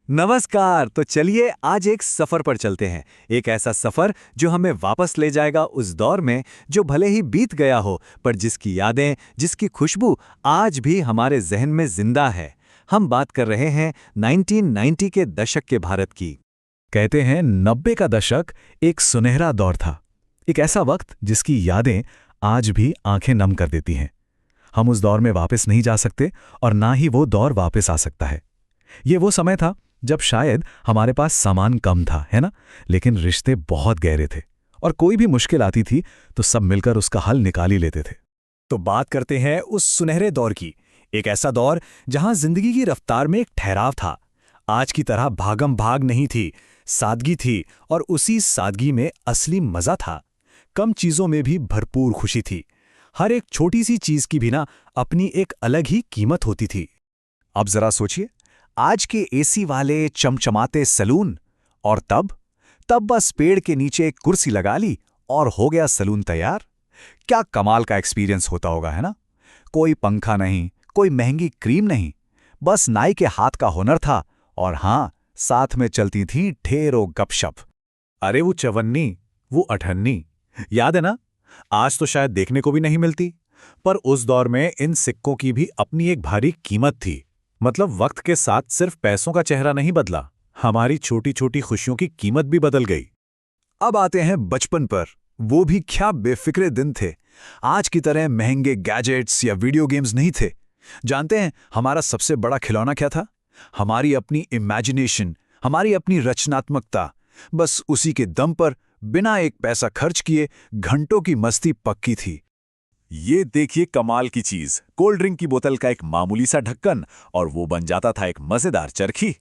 नमस्कार। तो चलिए आज एक सफर पर चलते हैं। एक ऐसा सफर जो हमें वापस ले जाएगा उस दौर में जो भले ही बीत गया हो, पर जिसकी यादें, जिसकी खुशबू आज भी हमारे जहन में जिंदा है। हम बात कर रहे हैं 1990 के दशक के भारत की। कहते हैं 90 का दशक एक सुनहरा दौर था। एक ऐसा वक्त जिसकी यादें आज भी आंखें नम कर देती हैं। हम उस दौर में वापस नहीं जा सकते और ना ही वो दौर वापस आ सकता है। ये वो समय था जब शायद हमारे पास सामान कम था, है ना, लेकिन रिश्ते बहुत गहरे थे और कोई भी मुश्किल आती थी तो सब मिलकर उसका हल निकाल ही लेते थे। तो बात करते हैं उस सुनहरे दौर की। एक ऐसा दौर जहां जिंदगी की रफ्तार में एक ठहराव था। आज की तरह भागम भाग नहीं थी, सादगी थी और उसी सादगी में असली मजा था। कम चीजों में भी भरपूर खुशी थी। हर एक छोटी सी चीज की भी ना अपनी एक अलग ही कीमत होती थी। अब जरा सोचिए, आज के एसी वाले चमचमाते सलून, और तब बस पेड़ के नीचे एक कुर्सी लगा ली और हो गया सलून तैयार। क्या कमाल का एक्सपीरियंस होता होगा, है ना। कोई पंखा नहीं, कोई महंगी क्रीम नहीं, बस नाई के हाथ का हुनर था और हाँ, साथ में चलती थी ढेरों गपशप। अरे वो चवन्नी, वो अठन्नी, याद है ना। आज तो शायद देखने को भी नहीं मिलती, पर उस दौर में इन सिक्कों की भी अपनी एक भारी कीमत थी। मतलब वक्त के साथ सिर्फ पैसों का चेहरा नहीं बदला, हमारी छोटी छोटी खुशियों की कीमत भी बदल गई। अब आते हैं बचपन पर। वो भी क्या बेफिक्रे दिन थे। आज की तरह महंगे गैजेट्स या वीडियो गेम्स नहीं थे। जानते हैं हमारा सबसे बड़ा खिलौना क्या था? हमारी अपनी इमेजिनेशन, हमारी अपनी रचनात्मकता। बस उसी के दम पर बिना एक पैसा खर्च किए घंटों की मस्ती पक्की थी। ये देखिए कमाल की चीज, कोल्ड ड्रिंक की बोतल का एक मामूली सा ढक्कन और वो बन जाता था एक मजेदार चरखी।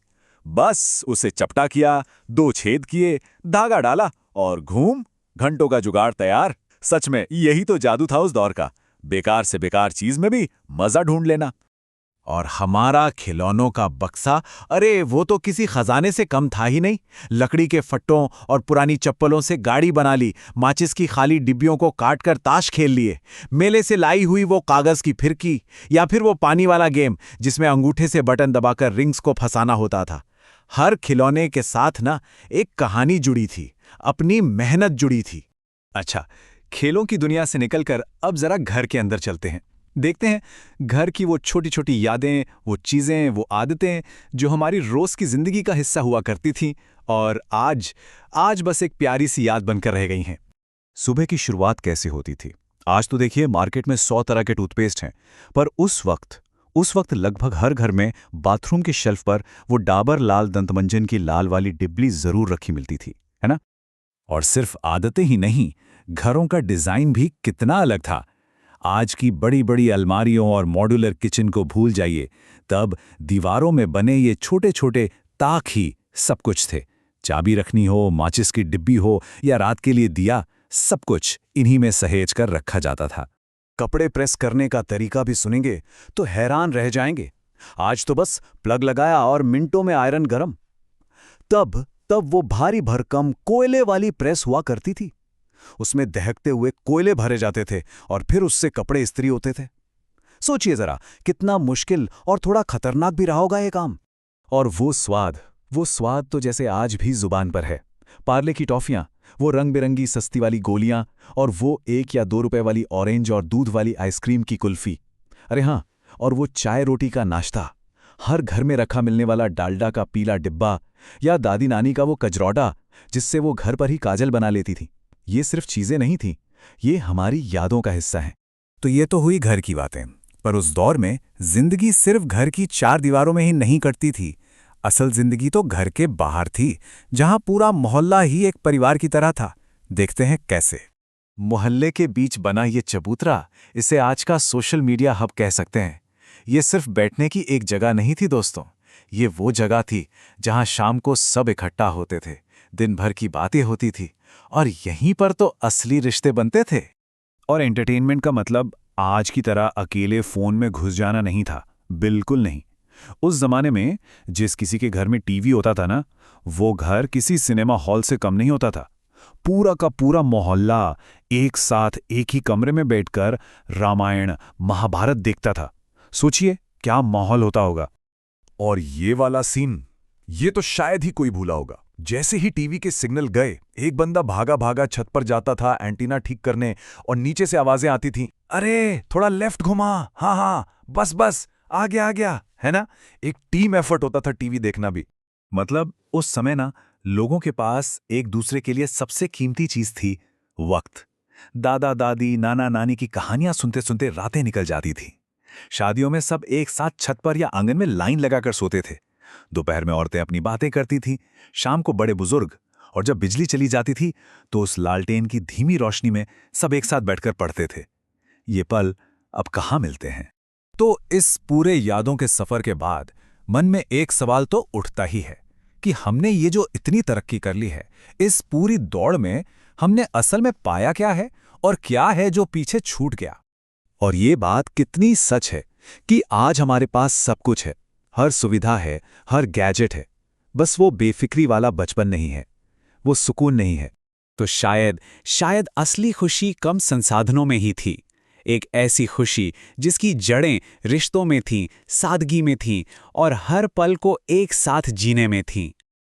बस उसे चपटा किया, 2 छेद किए, धागा डाला और घूम, घंटों का जुगाड़ तैयार। सच में यही तो जादू था उस दौर का, बेकार से बेकार चीज में भी मजा ढूंढ लेना। और हमारा खिलौनों का बक्सा, अरे वो तो किसी खजाने से कम था ही नहीं। लकड़ी के फट्टों और पुरानी चप्पलों से गाड़ी बना ली, माचिस की खाली डिब्बियों को काट कर ताश खेल लिए, मेले से लाई हुई वो कागज की फिरकी, या फिर वो पानी वाला गेम जिसमें अंगूठे से बटन दबाकर रिंग्स को फंसाना होता था। हर खिलौने के साथ ना एक कहानी जुड़ी थी, अपनी मेहनत जुड़ी थी। अच्छा, खेलों की दुनिया से निकलकर अब जरा घर के अंदर चलते हैं। देखते हैं घर की वो छोटी छोटी यादें, वो चीजें, वो आदतें जो हमारी रोज की जिंदगी का हिस्सा हुआ करती थीं और आज बस एक प्यारी सी याद बनकर रह गई हैं। सुबह की शुरुआत कैसे होती थी? आज तो देखिए मार्केट में 100 तरह के टूथपेस्ट हैं, पर उस वक्त लगभग हर घर में बाथरूम के शेल्फ पर वो डाबर लाल दंतमंजन की लाल वाली डिब्बी जरूर रखी मिलती थी, है ना। और सिर्फ आदतें ही नहीं, घरों का डिजाइन भी कितना अलग था। आज की बड़ी बड़ी अलमारियों और मॉड्यूलर किचन को भूल जाइए, तब दीवारों में बने ये छोटे छोटे ताक ही सब कुछ थे। चाबी रखनी हो, माचिस की डिब्बी हो या रात के लिए दिया, सब कुछ इन्हीं में सहेज कर रखा जाता था। कपड़े प्रेस करने का तरीका भी सुनेंगे तो हैरान रह जाएंगे। आज तो बस प्लग लगाया और मिनटों में आयरन गरम। तब वो भारी भरकम कोयले वाली प्रेस हुआ करती थी। उसमें दहकते हुए कोयले भरे जाते थे और फिर उससे कपड़े इस्त्री होते थे। सोचिए जरा, कितना मुश्किल और थोड़ा खतरनाक भी रहा होगा ये काम। और वो स्वाद तो जैसे आज भी जुबान पर है। पार्ले की टॉफियां, वो रंग बिरंगी सस्ती वाली गोलियां और वो 1 या 2 रुपए वाली ऑरेंज और दूध वाली आइसक्रीम की कुल्फी। अरे हाँ, और वो चाय रोटी का नाश्ता, हर घर में रखा मिलने वाला डालडा का पीला डिब्बा या दादी नानी का वो कजरौटा जिससे वो घर पर ही काजल बना लेती थी। ये सिर्फ चीजें नहीं थीं, ये हमारी यादों का हिस्सा हैं। तो ये तो हुई घर की बातें, पर उस दौर में जिंदगी सिर्फ घर की 4 दीवारों में ही नहीं कटती थी। असल जिंदगी तो घर के बाहर थी, जहां पूरा मोहल्ला ही एक परिवार की तरह था। देखते हैं कैसे। मोहल्ले के बीच बना ये चबूतरा, इसे आज का सोशल मीडिया हब कह सकते हैं। ये सिर्फ बैठने की एक जगह नहीं थी दोस्तों, ये वो जगह थी जहां शाम को सब इकट्ठा होते थे, दिन भर की बातें होती थी और यहीं पर तो असली रिश्ते बनते थे। और एंटरटेनमेंट का मतलब आज की तरह अकेले फोन में घुस जाना नहीं था, बिल्कुल नहीं। उस जमाने में जिस किसी के घर में टीवी होता था ना, वो घर किसी सिनेमा हॉल से कम नहीं होता था। पूरा का पूरा मोहल्ला एक साथ एक ही कमरे में बैठकर रामायण महाभारत देखता था। सोचिए क्या माहौल होता होगा। और ये वाला सीन, ये तो शायद ही कोई भूला होगा। जैसे ही टीवी के सिग्नल गए, एक बंदा भागा भागा छत पर जाता था एंटीना ठीक करने, और नीचे से आवाजें आती थीं, अरे थोड़ा लेफ्ट घुमा, हाँ हाँ बस बस आ गया, है ना। एक टीम एफर्ट होता था टीवी देखना भी। मतलब उस समय ना लोगों के पास एक दूसरे के लिए सबसे कीमती चीज थी वक्त। दादा दादी नाना नानी की कहानियां सुनते सुनते रातें निकल जाती थी। शादियों में सब एक साथ छत पर या आंगन में लाइन लगाकर सोते थे। दोपहर में औरतें अपनी बातें करती थीं, शाम को बड़े बुजुर्ग, और जब बिजली चली जाती थी तो उस लालटेन की धीमी रोशनी में सब एक साथ बैठकर पढ़ते थे। ये पल अब कहाँ मिलते हैं। तो इस पूरे यादों के सफर के बाद मन में एक सवाल तो उठता ही है कि हमने ये जो इतनी तरक्की कर ली है, इस पूरी दौड़ में हमने असल में पाया क्या है और क्या है जो पीछे छूट गया। और ये बात कितनी सच है कि आज हमारे पास सब कुछ है, हर सुविधा है, हर गैजेट है, बस वो बेफिक्री वाला बचपन नहीं है, वो सुकून नहीं है। तो शायद असली खुशी कम संसाधनों में ही थी। एक ऐसी खुशी जिसकी जड़ें रिश्तों में थीं, सादगी में थीं और हर पल को एक साथ जीने में थीं।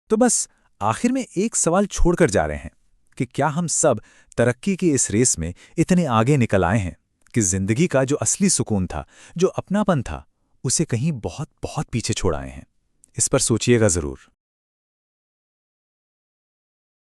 तो बस आखिर में एक सवाल छोड़कर जा रहे हैं कि क्या हम सब तरक्की की इस रेस में इतने आगे निकल आए हैं कि जिंदगी का जो असली सुकून था, जो अपनापन था, उसे कहीं बहुत बहुत पीछे छोड़ आए हैं। इस पर सोचिएगा जरूर।